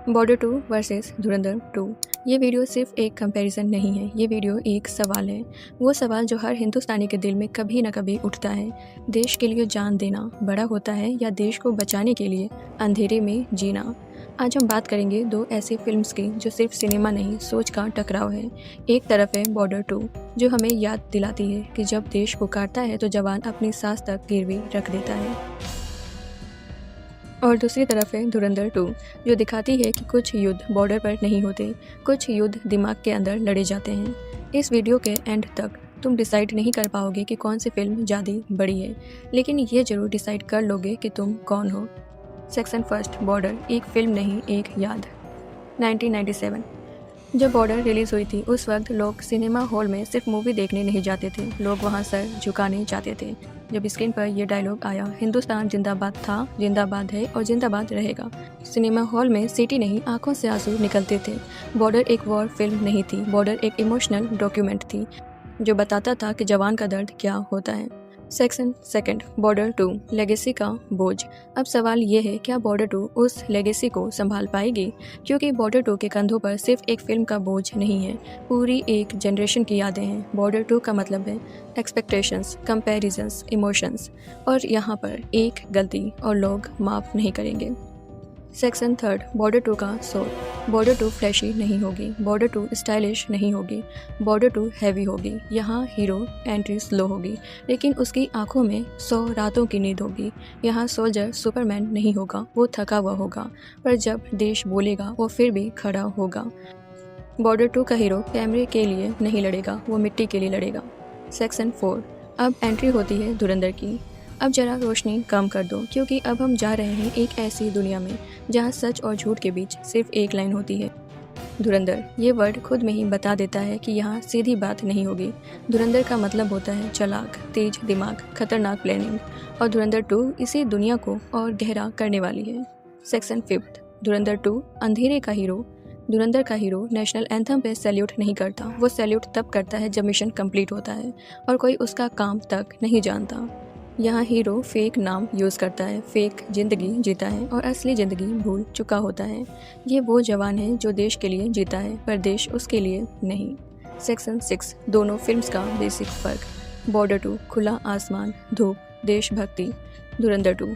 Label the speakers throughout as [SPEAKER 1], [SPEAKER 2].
[SPEAKER 1] Border 2 versus धुरंधर 2। ये video सिर्फ एक कंपैरिजन नहीं है, ये वीडियो एक सवाल है। वो सवाल जो हर हिंदुस्तानी के दिल में कभी ना कभी उठता है। देश के लिए जान देना बड़ा होता है या देश को बचाने के लिए अंधेरे में जीना। आज हम बात करेंगे दो ऐसी फिल्म्स की जो सिर्फ सिनेमा नहीं, सोच का टकराव है। एक तरफ है बॉर्डर 2 जो हमें याद दिलाती है कि जब देश पुकारता है तो जवान अपनी सांस तक गिरवी रख देता है, और दूसरी तरफ है धुरंधर 2 जो दिखाती है कि कुछ युद्ध बॉर्डर पर नहीं होते, कुछ युद्ध दिमाग के अंदर लड़े जाते हैं। इस वीडियो के एंड तक तुम डिसाइड नहीं कर पाओगे कि कौन सी फिल्म ज़्यादा बड़ी है, लेकिन ये जरूर डिसाइड कर लोगे कि तुम कौन हो। सेक्शन फर्स्ट, बॉर्डर एक फिल्म नहीं एक याद। 1997 जब बॉर्डर रिलीज़ हुई थी उस वक्त लोग सिनेमा हॉल में सिर्फ मूवी देखने नहीं जाते थे, लोग वहाँ सर झुकाने जाते थे। जब स्क्रीन पर यह डायलॉग आया, हिंदुस्तान जिंदाबाद था, जिंदाबाद है और जिंदाबाद रहेगा, सिनेमा हॉल में सीटी नहीं आंखों से आंसू निकलते थे। बॉर्डर एक वॉर फिल्म नहीं थी, बॉर्डर एक इमोशनल डॉक्यूमेंट थी जो बताता था कि जवान का दर्द क्या होता है। सेक्शन सेकंड, बॉर्डर 2 लेगेसी का बोझ। अब सवाल ये है, क्या बॉर्डर 2 उस लेगेसी को संभाल पाएगी? क्योंकि बॉर्डर 2 के कंधों पर सिर्फ एक फिल्म का बोझ नहीं है, पूरी एक जनरेशन की यादें हैं। बॉर्डर 2 का मतलब है एक्सपेक्टेशंस, कंपैरिजंस, इमोशंस, और यहाँ पर एक गलती और लोग माफ़ नहीं करेंगे। सेक्शन थर्ड, बॉर्डर 2 का सोल। बॉर्डर 2 फ्लैशी नहीं होगी, बॉर्डर 2 स्टाइलिश नहीं होगी, बॉर्डर 2 हैवी होगी। यहाँ हीरो एंट्री स्लो होगी लेकिन उसकी आंखों में 100 रातों की नींद होगी। यहाँ सोल्जर सुपरमैन नहीं होगा, वो थका हुआ होगा, पर जब देश बोलेगा वो फिर भी खड़ा होगा। बॉर्डर 2 का हीरो कैमरे के लिए नहीं लड़ेगा, वो मिट्टी के लिए लड़ेगा। सेक्शन 4, अब एंट्री होती है धुरंधर की। अब जरा रोशनी कम कर दो, क्योंकि अब हम जा रहे हैं एक ऐसी दुनिया में जहां सच और झूठ के बीच सिर्फ एक लाइन होती है, धुरंधर। ये वर्ड खुद में ही बता देता है कि यहाँ सीधी बात नहीं होगी। धुरंधर का मतलब होता है चालाक, तेज दिमाग, खतरनाक प्लानिंग, और धुरंधर 2 इसी दुनिया को और गहरा करने वाली है। सेक्शन 5, धुरंधर 2 अंधेरे का हीरो। धुरंधर का हीरो नेशनल एंथम पे सैल्यूट नहीं करता, वो सैल्यूट तब करता है जब मिशन कंप्लीट होता है और कोई उसका काम तक नहीं जानता। यहाँ हीरो फेक नाम यूज़ करता है, फेक ज़िंदगी जीता है और असली ज़िंदगी भूल चुका होता है। ये वो जवान है जो देश के लिए जीता है पर देश उसके लिए नहीं। सेक्शन 6, दोनों फिल्म्स का बेसिक फ़र्क। बॉर्डर 2 खुला आसमान, धूप, देशभक्ति। धुरंधर 2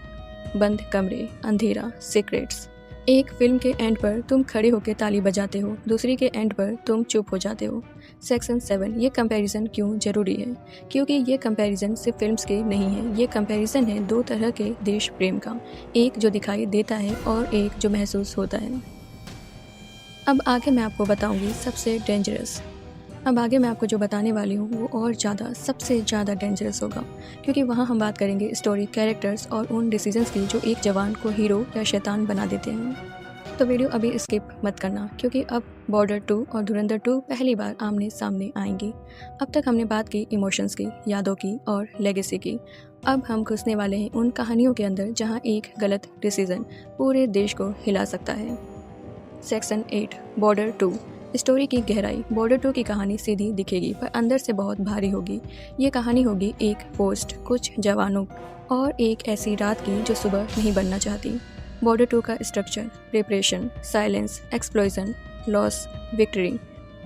[SPEAKER 1] बंद कमरे, अंधेरा, सीक्रेट्स। एक फिल्म के एंड पर तुम खड़े होकर ताली बजाते हो, दूसरी के एंड पर तुम चुप हो जाते हो। सेक्शन 7, ये कंपैरिजन क्यों ज़रूरी है? क्योंकि ये कंपैरिजन सिर्फ फिल्म्स के नहीं है, ये कंपैरिजन है दो तरह के देश प्रेम का, एक जो दिखाई देता है और एक जो महसूस होता है। अब आगे मैं आपको बताऊंगी सबसे डेंजरस। अब आगे मैं आपको जो बताने वाली हूँ वो और ज़्यादा, सबसे ज़्यादा डेंजरस होगा, क्योंकि वहाँ हम बात करेंगे स्टोरी, कैरेक्टर्स और उन डिसीजंस की जो एक जवान को हीरो या शैतान बना देते हैं। तो वीडियो अभी स्किप मत करना, क्योंकि अब बॉर्डर 2 और धुरंधर 2 पहली बार आमने सामने आएंगी। अब तक हमने बात की इमोशंस की, यादों की और लेगेसी की। अब हम घुसने वाले हैं उन कहानियों के अंदर जहाँ एक गलत डिसीजन पूरे देश को हिला सकता है। सेक्शन 8, बॉर्डर 2 स्टोरी की गहराई। बॉर्डर 2 की कहानी सीधी दिखेगी पर अंदर से बहुत भारी होगी। ये कहानी होगी एक पोस्ट, कुछ जवानों और एक ऐसी रात की जो सुबह नहीं बनना चाहती। बॉर्डर 2 का structure, preparation, silence, explosion, loss, victory.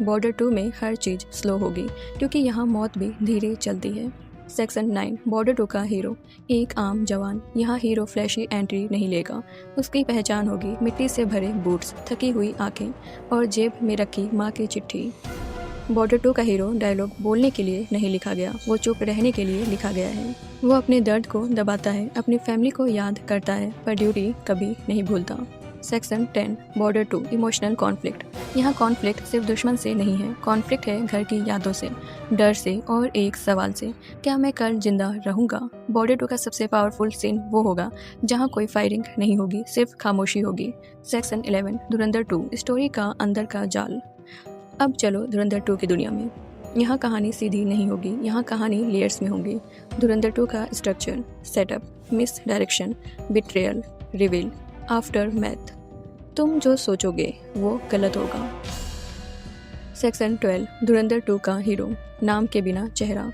[SPEAKER 1] Border 2 में हर चीज़ स्लो होगी क्योंकि यहाँ मौत भी धीरे चलती है। सेक्शन 9, बॉर्डर 2 का हीरो एक आम जवान। यहाँ हीरो फ्लैशी एंट्री नहीं लेगा, उसकी पहचान होगी मिट्टी से भरे बूट्स, थकी हुई आंखें और जेब में रखी माँ की चिट्ठी। बॉर्डर 2 का हीरो डायलॉग बोलने के लिए नहीं लिखा गया, वो चुप रहने के लिए लिखा गया है। वो अपने दर्द को दबाता है, अपनी फैमिली को याद करता है पर ड्यूटी कभी नहीं भूलता। Section 10, border 2 emotional conflict. यहाँ कॉन्फ्लिक्ट सिर्फ दुश्मन से नहीं है, कॉन्फ्लिक्ट है घर की यादों से, डर से और एक सवाल से, क्या मैं कल जिंदा रहूँगा? बॉर्डर 2 का सबसे पावरफुल सीन वो होगा जहाँ कोई फायरिंग नहीं होगी, सिर्फ खामोशी होगी। सेक्शन 11, धुरंधर 2 स्टोरी का अंदर का जाल। अब चलो धुरंधर 2 की दुनिया में। यहाँ कहानी सीधी नहीं होगी, यहाँ कहानी लेयर्स में होगी। धुरंधर 2 का structure, setup, miss direction, betrayal, reveal, after math. तुम जो सोचोगे वो गलत होगा। सेक्शन 12, धुरंधर 2 का हीरो नाम के बिना चेहरा।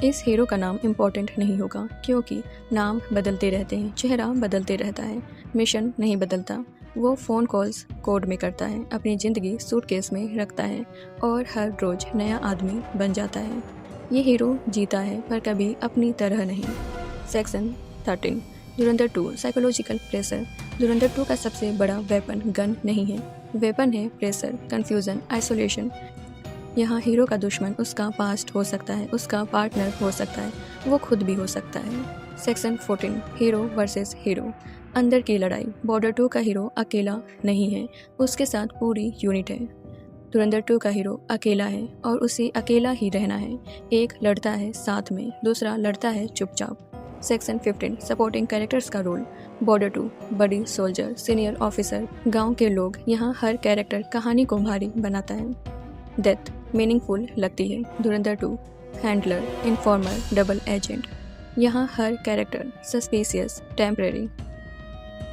[SPEAKER 1] इस हीरो का नाम इम्पोर्टेंट नहीं होगा क्योंकि नाम बदलते रहते हैं, चेहरा बदलते रहता है, मिशन नहीं बदलता। वो फ़ोन कॉल्स कोड में करता है, अपनी ज़िंदगी सूटकेस में रखता है और हर रोज़ नया आदमी बन जाता है। ये हीरो जीता है पर कभी अपनी तरह नहीं। सेक्शन 13 धुरंधर 2 साइकोलॉजिकल प्रेशर। धुरंधर 2 का सबसे बड़ा वेपन गन नहीं है, वेपन है प्रेशर, कन्फ्यूज़न, आइसोलेशन। यहाँ हीरो का दुश्मन उसका पास्ट हो सकता है, उसका पार्टनर हो सकता है, वो खुद भी हो सकता है। Section 14 hero versus hero. अंदर की लड़ाई। बॉर्डर 2 का हीरो अकेला नहीं है, उसके साथ पूरी यूनिट है। धुरंधर 2 का हीरो अकेला है और उसे अकेला ही रहना है। एक लड़ता है साथ में, दूसरा लड़ता है चुपचाप। सेक्शन 15 सपोर्टिंग कैरेक्टर्स का रोल। बॉर्डर 2 बड़ी सोल्जर, सीनियर ऑफिसर, गांव के लोग। यहाँ हर कैरेक्टर कहानी को भारी बनाता है। डेथ मीनिंगफुल लगती है। धुरंधर 2 हैंडलर, इन्फॉर्मर, डबल एजेंट। यहाँ हर character suspicious, temporary.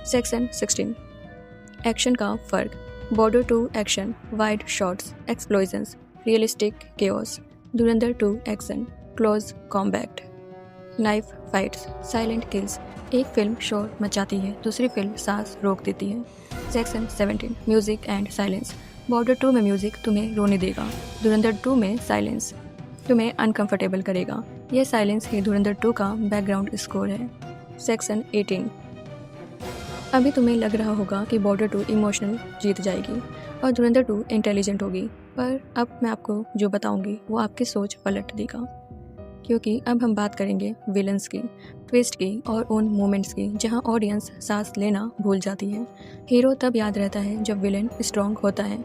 [SPEAKER 1] Section 16 action का फ़र्क। Border 2 action, wide shots, explosions, realistic chaos. Dhurandhar 2 action, close combat, knife fights, silent kills. एक फिल्म शोर मचाती है, दूसरी फिल्म सांस रोक देती है। Section 17 music and silence. Border 2 में म्यूजिक तुम्हें रोने देगा, धुरंधर 2 में साइलेंस तुम्हें अनकंफर्टेबल करेगा। यह साइलेंस ही धुरंधर 2 का बैकग्राउंड स्कोर है। सेक्शन 18 अभी तुम्हें लग रहा होगा कि बॉर्डर 2 इमोशनल जीत जाएगी और धुरंधर 2 इंटेलिजेंट होगी, पर अब मैं आपको जो बताऊंगी वो आपकी सोच पलट देगा, क्योंकि अब हम बात करेंगे विलन्स की, ट्विस्ट की और उन मोमेंट्स की जहां ऑडियंस सांस लेना भूल जाती है। हीरो तब याद रहता है जब विलन स्ट्रॉन्ग होता है,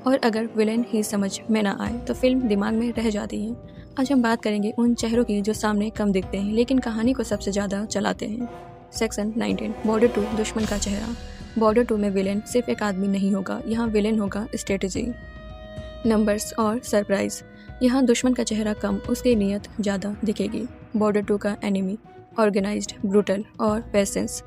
[SPEAKER 1] और अगर विलन ही समझ में ना आए तो फिल्म दिमाग में रह जाती है। आज हम बात करेंगे उन चेहरों की जो सामने कम दिखते हैं लेकिन कहानी को सबसे ज़्यादा चलाते हैं। सेक्शन 19 बॉर्डर 2 दुश्मन का चेहरा। बॉर्डर 2 में विलेन सिर्फ एक आदमी नहीं होगा, यहाँ विलेन होगा स्ट्रेटजी, नंबर्स और सरप्राइज। यहाँ दुश्मन का चेहरा कम, उसकी नीयत ज़्यादा दिखेगी। बॉर्डर 2 का एनिमी ऑर्गेनाइज्ड, ब्रूटल और पेशेंस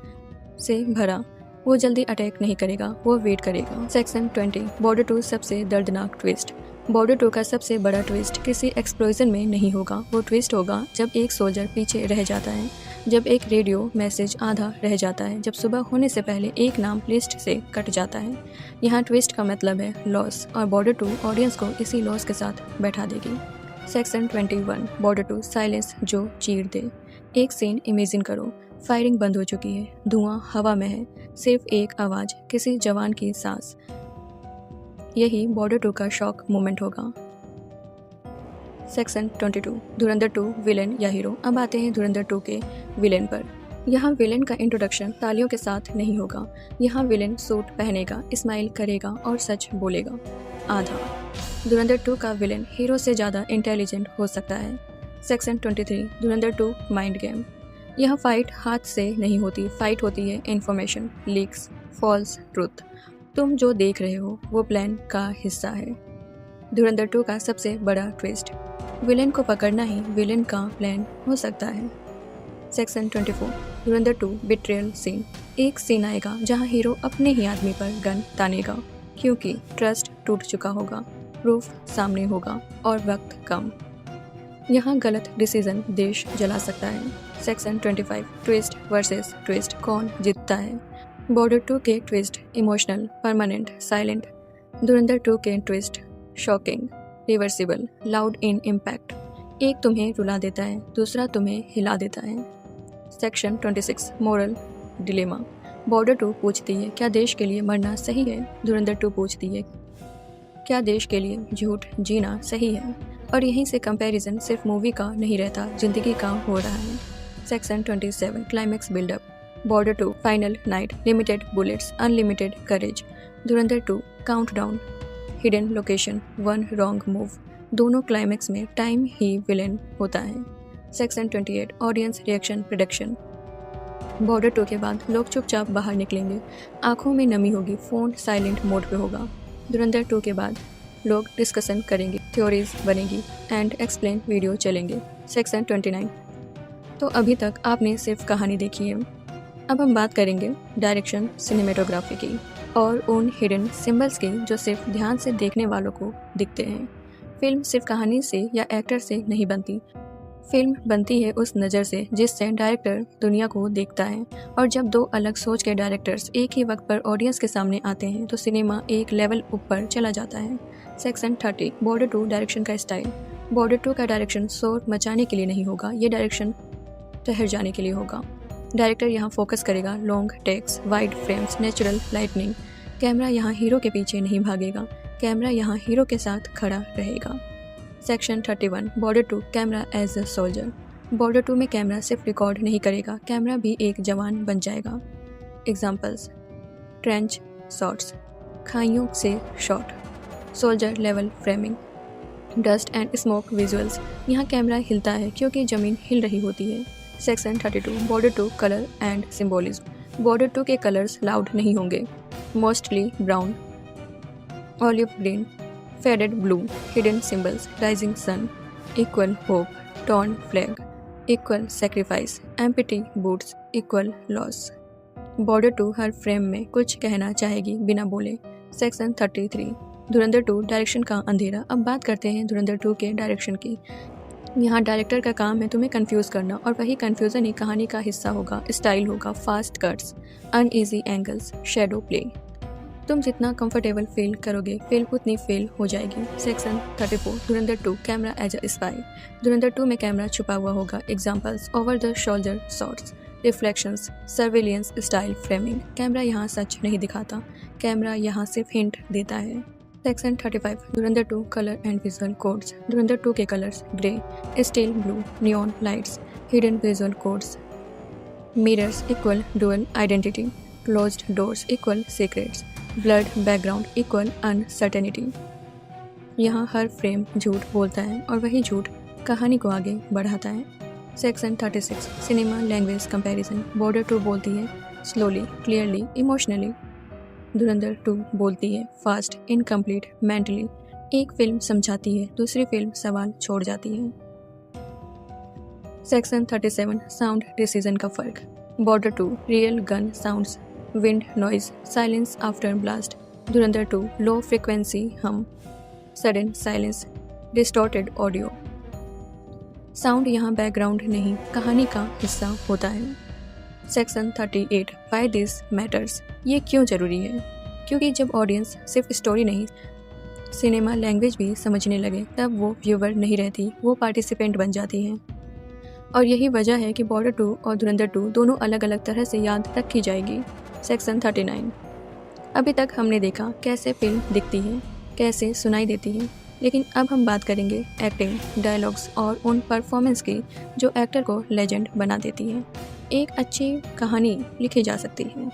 [SPEAKER 1] से भरा। वो जल्दी अटैक नहीं करेगा, वो वेट करेगा। सेक्शन 20 बॉर्डर 2 सबसे दर्दनाक ट्विस्ट। बॉर्डर 2 का सबसे बड़ा ट्विस्ट किसी एक्सप्लोजन में नहीं होगा, वो ट्विस्ट होगा जब एक सोल्जर पीछे रह जाता है, जब एक रेडियो मैसेज आधा रह जाता है, जब सुबह होने से पहले एक नाम लिस्ट से कट जाता है। यहाँ ट्विस्ट का मतलब है लॉस, और बॉर्डर 2 ऑडियंस को इसी लॉस के साथ बैठा देगी। सेक्शन 21 बॉर्डर 2 साइलेंस जो चीर दे। एक सीन इमेजिन करो, फायरिंग बंद हो चुकी है, धुआं हवा में है, सिर्फ एक आवाज़, किसी जवान की सांस। यही बॉर्डर 2 का शॉक मोमेंट होगा। सेक्शन 22 धुरंधर 2 विलेन या हीरो। अब आते हैं धुरंधर 2 के विलेन पर। यहाँ विलेन का इंट्रोडक्शन तालियों के साथ नहीं होगा, यहाँ विलेन सूट पहनेगा, स्माइल करेगा और सच बोलेगा। आधा। धुरंधर 2 का विलेन हीरो से ज़्यादा इंटेलिजेंट हो सकता है। सेक्शन 23 धुरंधर 2 माइंड गेम। यह फाइट हाथ से नहीं होती, फाइट होती है इन्फॉर्मेशन, लीक्स, फॉल्स ट्रूथ। तुम जो देख रहे हो वो प्लान का हिस्सा है। धुरंधर 2 का सबसे बड़ा ट्विस्ट, विलेन को पकड़ना ही विलेन का प्लान हो सकता है। सेक्शन 24 धुरंधर 2 बिट्रेयल सीन। एक सीन आएगा जहां हीरो अपने ही आदमी पर गन तानेगा, क्योंकि ट्रस्ट टूट चुका होगा, प्रूफ सामने होगा और वक्त कम। यहाँ गलत डिसीजन देश जला सकता है। सेक्शन 25 ट्विस्ट वर्सेस ट्विस्ट, कौन जीतता है। बॉर्डर 2 के ट्विस्ट इमोशनल, परमानेंट, साइलेंट। धुरंधर 2 के ट्विस्ट शॉकिंग, रिवर्सिबल, लाउड इन इम्पैक्ट। एक तुम्हें रुला देता है, दूसरा तुम्हें हिला देता है। Section 26 moral dilemma. बॉर्डर 2 पूछती है क्या देश के लिए मरना सही है। धुरंधर 2 पूछती है क्या देश के लिए झूठ जीना सही है। और यहीं से कंपैरिजन सिर्फ मूवी का नहीं रहता, जिंदगी का हो रहा है। Section 27 climax buildup. Border 2 final night, limited bullets, unlimited courage. Dhurandhar 2 countdown, hidden location, one wrong move. दोनों क्लाइमैक्स में टाइम ही विलेन होता है। Section 28 audience reaction prediction. Border 2 के बाद लोग चुपचाप बाहर निकलेंगे, आंखों में नमी होगी, फ़ोन साइलेंट मोड पे होगा। धुरंधर 2 के बाद लोग डिस्कशन करेंगे, थ्योरीज बनेगी एंड एक्सप्लेन वीडियो चलेंगे। सेक्शन 29 तो अभी तक आपने सिर्फ कहानी देखी है, अब हम बात करेंगे डायरेक्शन, सिनेमेटोग्राफी की और उन हिडन सिंबल्स की जो सिर्फ ध्यान से देखने वालों को दिखते हैं। फिल्म सिर्फ कहानी से या एक्टर से नहीं बनती, फिल्म बनती है उस नज़र से जिससे डायरेक्टर दुनिया को देखता है, और जब दो अलग सोच के डायरेक्टर्स एक ही वक्त पर ऑडियंस के सामने आते हैं तो सिनेमा एक लेवल ऊपर चला जाता है। सेक्शन 30 बॉर्डर 2 डायरेक्शन का स्टाइल। बॉर्डर 2 का डायरेक्शन शोर मचाने के लिए नहीं होगा, ये डायरेक्शन ठहर जाने के लिए होगा। डायरेक्टर यहाँ फोकस करेगा long takes, wide frames, natural lightning. Camera यहाँ हीरो के पीछे नहीं भागेगा, कैमरा यहाँ हीरो के साथ खड़ा रहेगा। Section 31 Border 2 camera as a soldier. Border 2 में कैमरा सिर्फ रिकॉर्ड नहीं करेगा, कैमरा भी एक जवान बन जाएगा। एग्जाम्पल्स: ट्रेंच शॉट्स, खाइयों से shot, soldier level framing, dust and smoke visuals. यहाँ कैमरा हिलता है क्योंकि ज़मीन हिल रही होती है। Section 32 Border 2 colour and symbolism. Border 2 के कलर्स लाउड नहीं होंगे, mostly brown, olive green, faded blue, hidden symbols, rising sun, equal hope, torn flag, equal sacrifice, empty boots, equal loss. Border 2 हर फ्रेम में कुछ कहना चाहेगी बिना बोले। सेक्शन 33 धुरंधर 2 डायरेक्शन का अंधेरा। अब बात करते हैं धुरंधर 2 के डायरेक्शन की। यहाँ डायरेक्टर का काम है तुम्हें कंफ्यूज करना, और वही कंफ्यूजन ही कहानी का हिस्सा होगा। स्टाइल होगा fast cuts, uneasy angles, shadow play. तुम जितना कंफर्टेबल फील करोगे फिल्म उतनी फेल हो जाएगी। Section 34 Dhurandhar 2 camera as a spy. धुरंधर 2 में कैमरा छुपा हुआ होगा। Examples: over the shoulder shots, reflections, surveillance style framing. Camera यहाँ सच नहीं दिखाता, कैमरा यहाँ सिर्फ हिंट देता है। Section 35 Dhurandhar 2 colour and visual codes. धुरंधर 2 के colours grey, steel blue, neon lights, hidden visual codes, mirrors equal dual identity, closed doors equal secrets, blood background equal uncertainty. यहाँ हर frame झूठ बोलता है और वही झूठ कहानी को आगे बढ़ाता है। Section 36 cinema language comparison. Border 2 बोलती है स्लोली, क्लियरली, इमोशनली। धुरंधर 2 बोलती है फास्ट, इनकम्प्लीट, मेंटली। एक फिल्म समझाती है, दूसरी फिल्म सवाल छोड़ जाती है। सेक्शन 37 साउंड डिसीजन का फ़र्क। Border 2 real gun sounds, wind noise, silence after blast. धुरंधर 2 लो फ्रिक्वेंसी हम, sudden silence, distorted audio. Sound यहाँ बैकग्राउंड नहीं, कहानी का हिस्सा होता है। Section 38 why this matters. ये क्यों ज़रूरी है? क्योंकि जब ऑडियंस सिर्फ स्टोरी नहीं सिनेमा लैंग्वेज भी समझने लगे तब वो व्यूवर नहीं रहती, वो पार्टिसिपेंट बन जाती है। और यही वजह है कि बॉर्डर 2 और धुरंधर 2 दोनों अलग अलग तरह से याद रखी जाएगी। सेक्शन 39 अभी तक हमने देखा कैसे फिल्म दिखती है, कैसे सुनाई देती है, लेकिन अब हम बात करेंगे एक्टिंग, डायलॉग्स और उन परफॉर्मेंस की जो एक्टर को लेजेंड बना देती है। एक अच्छी कहानी लिखी जा सकती है,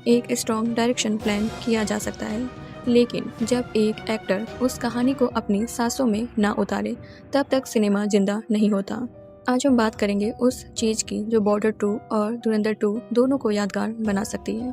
[SPEAKER 1] एक स्ट्रॉन्ग डायरेक्शन प्लान किया जा सकता है, लेकिन जब एक एक्टर उस कहानी को अपनी सांसों में ना उतारे तब तक सिनेमा जिंदा नहीं होता। आज हम बात करेंगे उस चीज़ की जो बॉर्डर 2 और धुरंधर 2 दोनों को यादगार बना सकती है।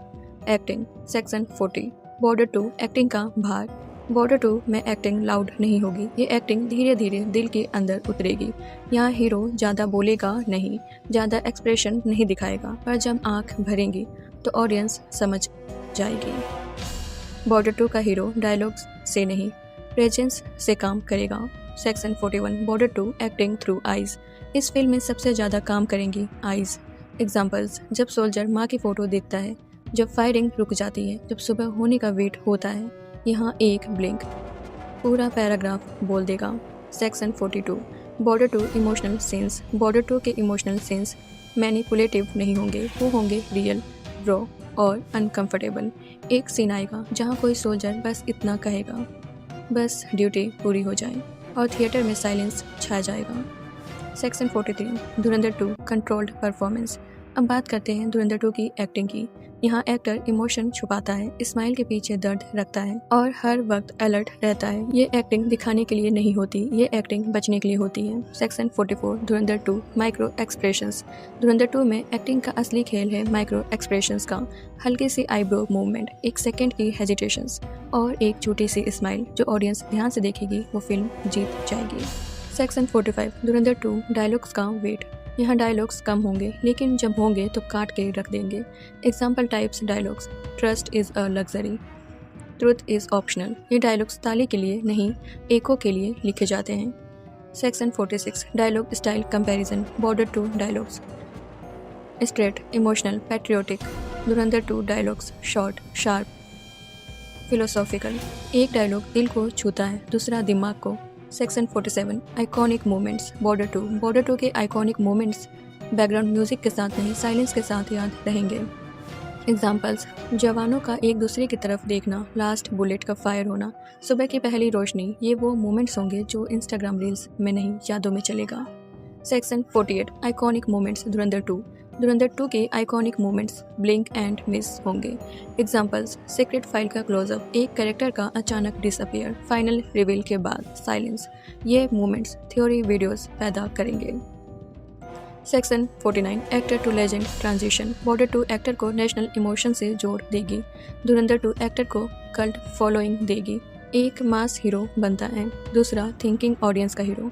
[SPEAKER 1] एक्टिंग। सेक्शन 40 बॉर्डर 2 एक्टिंग का भार। बॉर्डर 2 में एक्टिंग लाउड नहीं होगी, ये एक्टिंग धीरे धीरे दिल के अंदर उतरेगी। यहाँ हीरो ज़्यादा बोलेगा नहीं, ज़्यादा एक्सप्रेशन नहीं दिखाएगा, पर जब आँख भरेंगी तो ऑडियंस समझ जाएगी। बॉर्डर 2 का हीरो डायलॉग्स से नहीं, प्रेजेंस से काम करेगा। Section 41 border 2 acting through eyes. इस फिल्म में सबसे ज़्यादा काम करेंगी आइज़। एग्जाम्पल्स: जब सोल्जर माँ की फ़ोटो देखता है, जब फायरिंग रुक जाती है, जब सुबह होने का वेट होता है, यहाँ एक ब्लिंक पूरा पैराग्राफ बोल देगा। Section 42 border 2 emotional scenes. Border 2 के इमोशनल सीन्स मैनिपुलेटिव नहीं होंगे, वो होंगे रियल, रॉ और अनकंफर्टेबल। एक सीन आएगा जहाँ कोई सोल्जर बस इतना कहेगा, बस ड्यूटी पूरी हो जाए, और थिएटर में साइलेंस छा जाएगा। सेक्शन 43 धुरंधर 2 कंट्रोल्ड परफॉर्मेंस। अब बात करते हैं धुरंधर 2 की एक्टिंग की। यहाँ एक्टर इमोशन छुपाता है, स्माइल के पीछे दर्द रखता है और हर वक्त अलर्ट रहता है। ये एक्टिंग दिखाने के लिए नहीं होती, ये एक्टिंग बचने के लिए होती है। सेक्शन 44 धुरंधर 2 माइक्रो एक्सप्रेशंस। धुरंधर 2 में एक्टिंग का असली खेल है माइक्रो एक्सप्रेशंस का। हल्की सी आईब्रो मूवमेंट, एक सेकेंड की हेजिटेशंस और एक छोटी सी स्माइल जो ऑडियंस ध्यान से देखेगी वो फिल्म जीत जाएगी। सेक्शन 45 धुरंधर 2 डायलॉग्स का वेट। यहाँ डायलॉग्स कम होंगे, लेकिन जब होंगे तो काट के रख देंगे। Example types dialogues: trust is a luxury, truth is optional. ये डायलॉग्स ताली के लिए नहीं, एको के लिए लिखे जाते हैं। Section 46 Dialogue Style Comparison Border 2 Dialogues Straight, Emotional, Patriotic धुरंधर 2 Dialogues Short, Sharp, Philosophical एक डायलॉग दिल को छूता है, दूसरा दिमाग को। Section 47 Iconic Moments Border 2 के आइकॉनिक मोमेंट्स बैकग्राउंड म्यूजिक के साथ नहीं, साइलेंस के साथ याद रहेंगे। एग्जाम्पल्स: जवानों का एक दूसरे की तरफ देखना, लास्ट बुलेट का फायर होना, सुबह की पहली रोशनी, ये वो मोमेंट्स होंगे जो इंस्टाग्राम रील्स में नहीं, यादों में चलेगा। सेक्शन 48 आइकॉनिक मोमेंट्स धुरंधर 2 के iconic moments blink and miss होंगे। एग्जाम्पल्स: सीक्रेट फाइल का क्लोजअप, एक कैरेक्टर का अचानक डिसअपियर, फाइनल रिवील के बाद साइलेंस, ये मोमेंट्स थ्योरी वीडियोस पैदा करेंगे। Section 49 actor to legend transition Border 2 actor को नेशनल इमोशन से जोड़ देगी, धुरंधर 2 एक्टर को कल्ट फॉलोइंग देगी। एक मास हीरो बनता है, दूसरा थिंकिंग ऑडियंस का हीरो।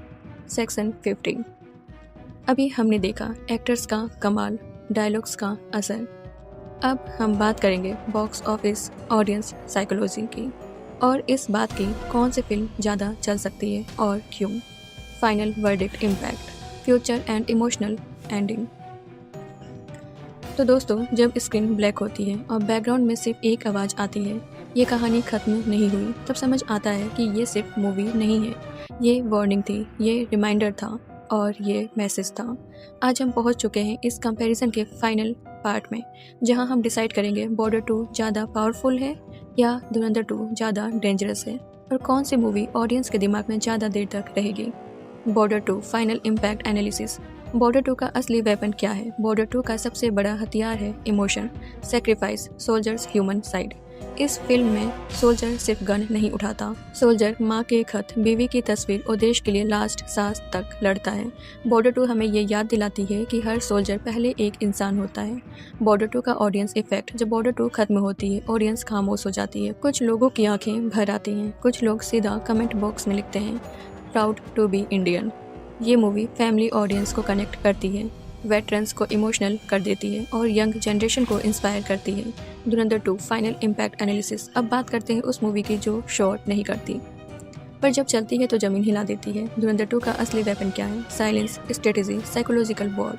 [SPEAKER 1] सेक्शन 50 अभी हमने देखा एक्टर्स का कमाल, डायलॉग्स का असर। अब हम बात करेंगे बॉक्स ऑफिस ऑडियंस साइकोलॉजी की और इस बात की कौन सी फिल्म ज़्यादा चल सकती है और क्यों। Final verdict impact future and emotional ending. तो दोस्तों, जब स्क्रीन ब्लैक होती है और बैकग्राउंड में सिर्फ एक आवाज़ आती है, ये कहानी ख़त्म नहीं हुई, तब समझ आता है कि ये सिर्फ मूवी नहीं है, ये वार्निंग थी, ये रिमाइंडर था और ये मैसेज था। आज हम पहुंच चुके हैं इस कंपैरिजन के फाइनल पार्ट में, जहां हम डिसाइड करेंगे बॉर्डर 2 ज़्यादा पावरफुल है या धुरंधर 2 ज़्यादा डेंजरस है और कौन सी मूवी ऑडियंस के दिमाग में ज़्यादा देर तक रहेगी। Border 2 final impact analysis. Border 2 का असली वेपन क्या है? बॉर्डर 2 का सबसे बड़ा हथियार है emotion, sacrifice, soldiers human side. इस फिल्म में सोल्जर सिर्फ गन नहीं उठाता, सोल्जर माँ के खत, बीवी की तस्वीर और देश के लिए लास्ट सांस तक लड़ता है। बॉर्डर 2 हमें ये याद दिलाती है कि हर सोल्जर पहले एक इंसान होता है। बॉर्डर 2 का ऑडियंस इफेक्ट। जब बॉर्डर 2 खत्म होती है, ऑडियंस खामोश हो जाती है, कुछ लोगों की आंखें भर आती हैं, कुछ लोग सीधा कमेंट बॉक्स में लिखते हैं प्राउड टू बी इंडियन। ये मूवी फैमिली ऑडियंस को कनेक्ट करती है, वेटरन्स को इमोशनल कर देती है और यंग जनरेशन को इंस्पायर करती है। धुरंधर 2 फाइनल इम्पैक्ट एनालिसिस। अब बात करते हैं उस मूवी की जो शॉर्ट नहीं करती, पर जब चलती है तो ज़मीन हिला देती है। धुरंधर 2 का असली वेपन क्या है? Silence, strategy, psychological war.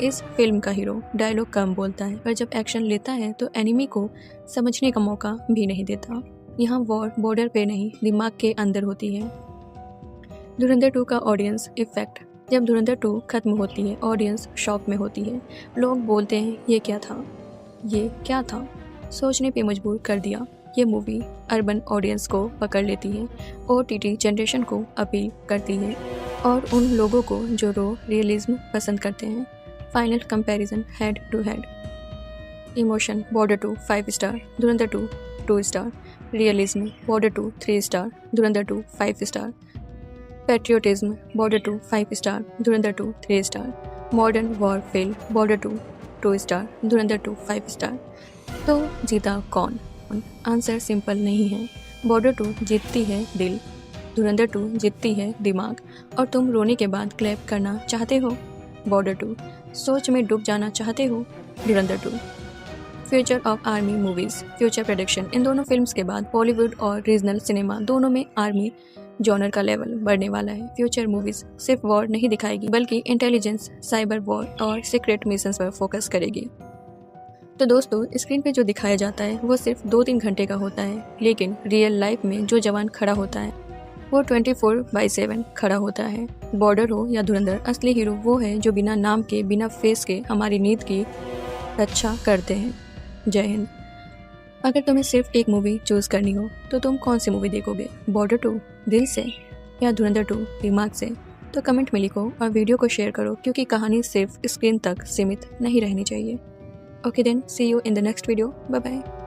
[SPEAKER 1] इस फिल्म का हीरो डायलॉग कम बोलता है, पर जब एक्शन लेता है तो एनिमी को समझने का मौका भी नहीं देता। यहाँ वॉर बॉर्डर पे नहीं, दिमाग के अंदर होती है। धुरंधर 2 का ऑडियंस इफेक्ट। जब धुरंधर 2 खत्म होती है, ऑडियंस शॉक में होती है। लोग बोलते हैं ये क्या था, ये क्या था, सोचने पे मजबूर कर दिया। ये मूवी अर्बन ऑडियंस को पकड़ लेती है, OTT जनरेशन को अपील करती है और उन लोगों को जो रियलिज्म पसंद करते हैं। Final comparison head to head. Emotion Border 2 5 star, Dhurandhar 2 2 star. Realism border 2 3 star, Dhurandhar 2 5 star. Patriotism border 2 5 star, Dhurandhar 2 3 star. Modern war film border 2 2 star, Dhurandhar 2 5 star. तो जीता कौन? आंसर सिंपल नहीं है। बॉर्डर 2 जीतती है दिल, धुरंधर 2 जीतती है दिमाग। और तुम रोने के बाद क्लैप करना चाहते हो? बॉर्डर 2। सोच में डूब जाना चाहते हो? Dhurandhar 2। Future of army movies. Future prediction. इन दोनों फिल्म्स के बाद बॉलीवुड और रीजनल सिनेमा दोनों में आर्मी जॉनर का लेवल बढ़ने वाला है। फ्यूचर मूवीज सिर्फ वॉर नहीं दिखाएगी, बल्कि इंटेलिजेंस, साइबर वॉर और सीक्रेट मिशंस पर फोकस करेगी। तो दोस्तों, स्क्रीन पे जो दिखाया जाता है वो सिर्फ 2-3 घंटे का होता है, लेकिन रियल लाइफ में जो जवान खड़ा होता है वो 24/7 खड़ा होता है। बॉर्डर हो या धुरंधर, असली हीरो वो है जो बिना नाम के, बिना फेस के हमारी नींद की रक्षा करते हैं। जय हिंद। अगर तुम्हें सिर्फ एक मूवी चूज़ करनी हो तो तुम कौन सी मूवी देखोगे? बॉर्डर 2 दिल से या धुरंधर 2 दिमाग से? तो कमेंट में लिखो और वीडियो को शेयर करो, क्योंकि कहानी सिर्फ स्क्रीन तक सीमित नहीं रहनी चाहिए। Okay then, see you in the next video. Bye bye.